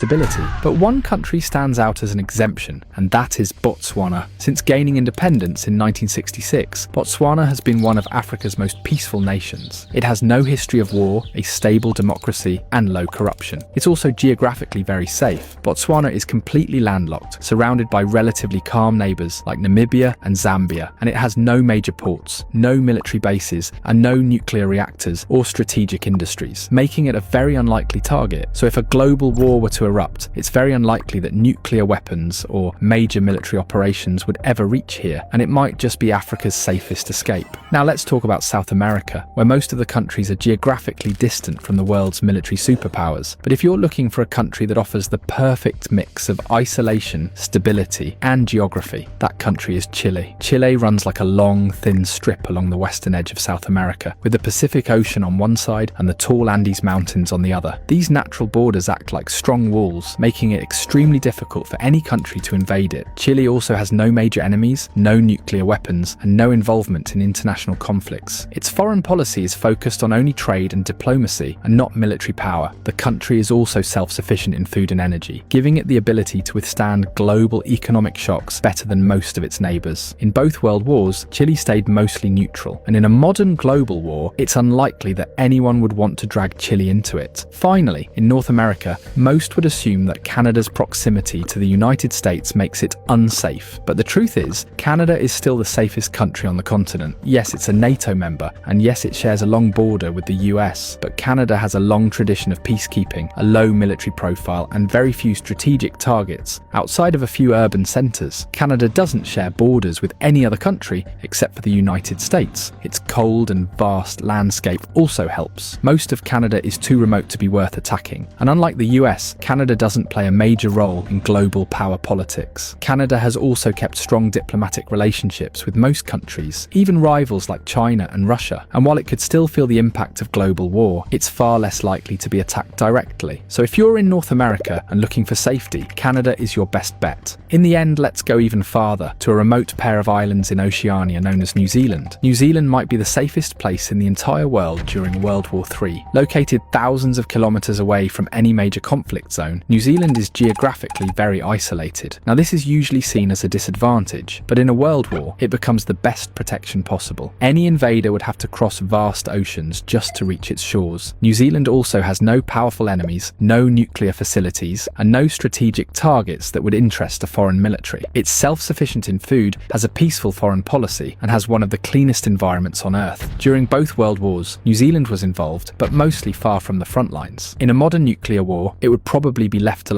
stability. But one country stands out as an exemption, and that is Botswana. Since gaining independence in 1966, Botswana has been one of Africa's most peaceful nations. It has no history of war, a stable democracy, and low corruption. It's also geographically very safe. Botswana is completely landlocked, surrounded by relatively calm neighbours like Namibia and Zambia, and it has no major ports, no military bases, and no nuclear reactors or strategic industries, making it a very unlikely target. So if a global war were to erupt, it's very unlikely that nuclear weapons or major military operations would ever reach here, and it might just be Africa's safest escape. Now let's talk about South America, where most of the countries are geographically distant from the world's military superpowers. But if you're looking for a country that offers the perfect mix of isolation, stability, and geography, that country is Chile. Chile runs like a long, thin strip along the western edge of South America, with the Pacific Ocean on one side and the tall Andes Mountains on the other. These natural borders act like strong walls, making it extremely difficult for any country to invade it. Chile also has no major enemies, no nuclear weapons, and no involvement in international conflicts. Its foreign policy is focused on only trade and diplomacy, and not military power. The country is also self-sufficient in food and energy, giving it the ability to withstand global economic shocks better than most of its neighbours. In both world wars, Chile stayed mostly neutral, and in a modern global war, it's unlikely that anyone would want to drag Chile into it. Finally, in North America, most would assume that Canada's proximity to the United States makes it unsafe. But the truth is, Canada is still the safest country on the continent. Yes, it's a NATO member, and yes, it shares a long border with the US, but Canada has a long tradition of peacekeeping, a low military profile, and very few strategic targets. Outside of a few urban centres, Canada doesn't share borders with any other country except for the United States. Its cold and vast landscape also helps. Most of Canada is too remote to be worth attacking, and unlike the US, Canada doesn't play a major role in global power politics. Canada has also kept strong diplomatic relationships with most countries, even rivals like China and Russia, and while it could still feel the impact of global war, it's far less likely to be attacked directly. So if you're in North America and looking for safety, Canada is your best bet. In the end, let's go even farther, to a remote pair of islands in Oceania known as New Zealand. New Zealand might be the safest place in the entire world during World War III. Located thousands of kilometres away from any major conflict zone, New Zealand is geographically very isolated. Now this is usually seen as a disadvantage, but in a world war, it becomes the best protection possible. Any invader would have to cross vast oceans just to reach its shores. New Zealand also has no powerful enemies, no nuclear facilities, and no strategic targets that would interest a foreign military. It's self-sufficient in food, has a peaceful foreign policy, and has one of the cleanest environments on Earth. During both world wars, New Zealand was involved, but mostly far from the front lines. In a modern nuclear war, it would probably be left alone